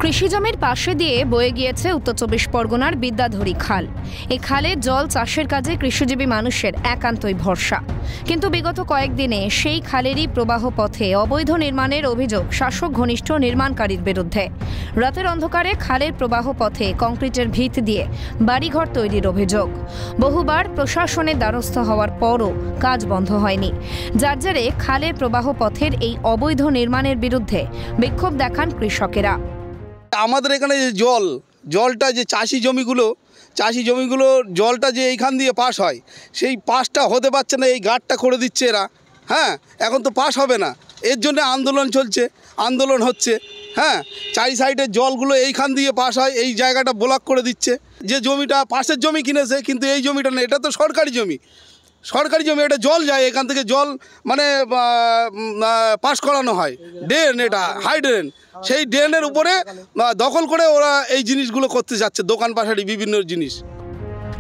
কৃষি জমির পাশে দিয়ে বয়ে গিয়েছে উত্তর চব্বিশ পরগনার বিদ্যাধরী খাল। এই খালের জল চাষের কাজে কৃষিজীবী মানুষের একান্তই ভরসা। কিন্তু বিগত কয়েকদিনে সেই খালেরই প্রবাহ পথে অবৈধ নির্মাণের অভিযোগ শাসক ঘনিষ্ঠ নির্মাণকারীর বিরুদ্ধে। রাতের অন্ধকারে খালের প্রবাহ পথে কংক্রিটের ভিত দিয়ে বাড়িঘর তৈরির অভিযোগ। বহুবার প্রশাসনের দ্বারস্থ হওয়ার পরও কাজ বন্ধ হয়নি, যার জেরে খালের প্রবাহ পথের এই অবৈধ নির্মাণের বিরুদ্ধে বিক্ষোভ দেখান কৃষকেরা। আমাদের এখানে যে জলটা যে চাষি জমিগুলো জলটা যে এইখান দিয়ে পাস হয়, সেই পাসটা হতে পারছে না, এই গাঁটটা করে দিচ্ছে এরা। হ্যাঁ, এখন তো পাস হবে না, এর জন্য আন্দোলন হচ্ছে। হ্যাঁ, চারি সাইডের জলগুলো এইখান দিয়ে পাস হয়, এই জায়গাটা ব্লক করে দিচ্ছে। যে জমিটা পাশের জমি কিনেছে, কিন্তু এই জমিটা না, এটা তো সরকারি জমি, এটা জল যায় এখান থেকে, জল মানে পাস করানো হয়। ড্রেন, এটা হাই ড্রেন, সেই ড্রেনের উপরে দখল করে ওরা এই জিনিসগুলো করতে যাচ্ছে, দোকান পাশারি বিভিন্ন জিনিস।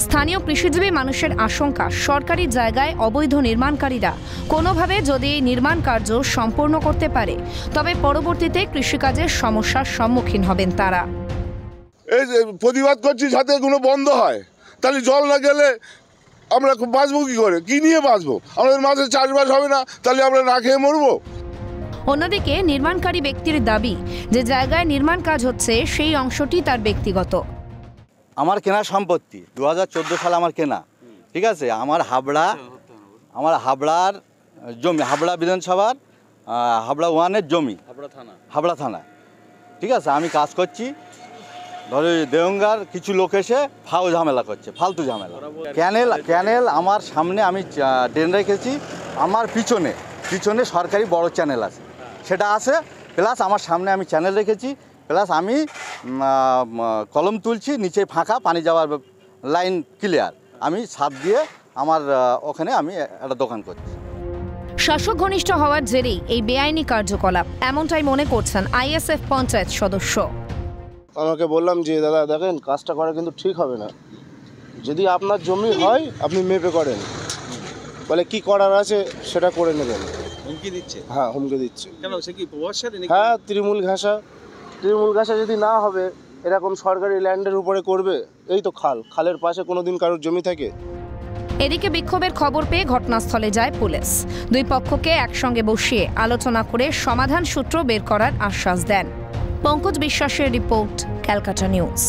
স্থানীয় কৃষিজীবী মানুষের আশঙ্কা, সরকারি জায়গায় অবৈধ নির্মাণকারীরা কোনোভাবে যদি এই নির্মাণ কার্য সম্পূর্ণ করতে পারে, তবে পরবর্তীতে কৃষিকাজের সমস্যার সম্মুখীন হবেন তারা। এই প্রতিবাদ করছি যাতে এগুলো বন্ধ হয়, তাহলে জল না গেলে আমরা বাঁচবো কী করে, কী নিয়ে বাঁচবো? আমাদের মাঝে চাষবাস হবে না, তাহলে আমরা না খেয়ে মরবো। অন্যদিকে নির্মাণকারী ব্যক্তির দাবি, যে জায়গায় নির্মাণ কাজ হচ্ছে সেই অংশটি তার ব্যক্তিগত। আমার কেনা সম্পত্তি, 2014 সালে আমার কেনা, ঠিক আছে। আমার হাবড়ার জমি, হাবড়া বিধানসভার হাবড়া 1-এর জমি, হাবড়া থানা, ঠিক আছে। আমি কাজ করছি, ধরো দেওঙ্গার কিছু লোক এসে ঝামেলা করছে, ফালতু ঝামেলা। ক্যানেল আমার সামনে আমি ড্রেন রেখেছি, আমার পিছনে সরকারি বড় চ্যানেল আছে, সেটা আছে, প্লাস আমার সামনে আমি চ্যানেল রেখেছি, প্লাস আমি কলম তুলছি, নিচে ফাঁকা, পানি যাওয়ার লাইন ক্লিয়ার। আমি ছাদ দিয়ে আমার ওখানে আমি একটা দোকান করছি। শাসক ঘনিষ্ঠ হওয়ার জেরেই এই বেআইনি কার্যকলাপ, এমনটাই মনে করছেন আইএসএফ পঞ্চায়েত সদস্য। আমাকে বললাম যে দাদা দেখেন, কাজটা করা কিন্তু ঠিক হবে না, যদি আপনার জমি হয় আপনি মেপে করেন, বলে কি করার আছে সেটা করে নেবেন। হুমকি দিচ্ছে? হ্যাঁ, হুমকি দিচ্ছে। কেন, সে কি প্রভাবশালী? হ্যাঁ, তৃণমূল ঘাসা যদি না হবে, এরকম সরকারি ল্যান্ডের উপরে করবে। এই তো খালের পাশে কোনোদিন কারোর জমি থাকে? এদিকে বিক্ষোভের খবর পেয়ে ঘটনাস্থলে যায় পুলিশ। দুই পক্ষকে একসঙ্গে বসিয়ে আলোচনা করে সমাধান সূত্র বের করার আশ্বাস দেন। পঙ্কজ বিশ্বাসের রিপোর্ট, ক্যালকাটা নিউজ।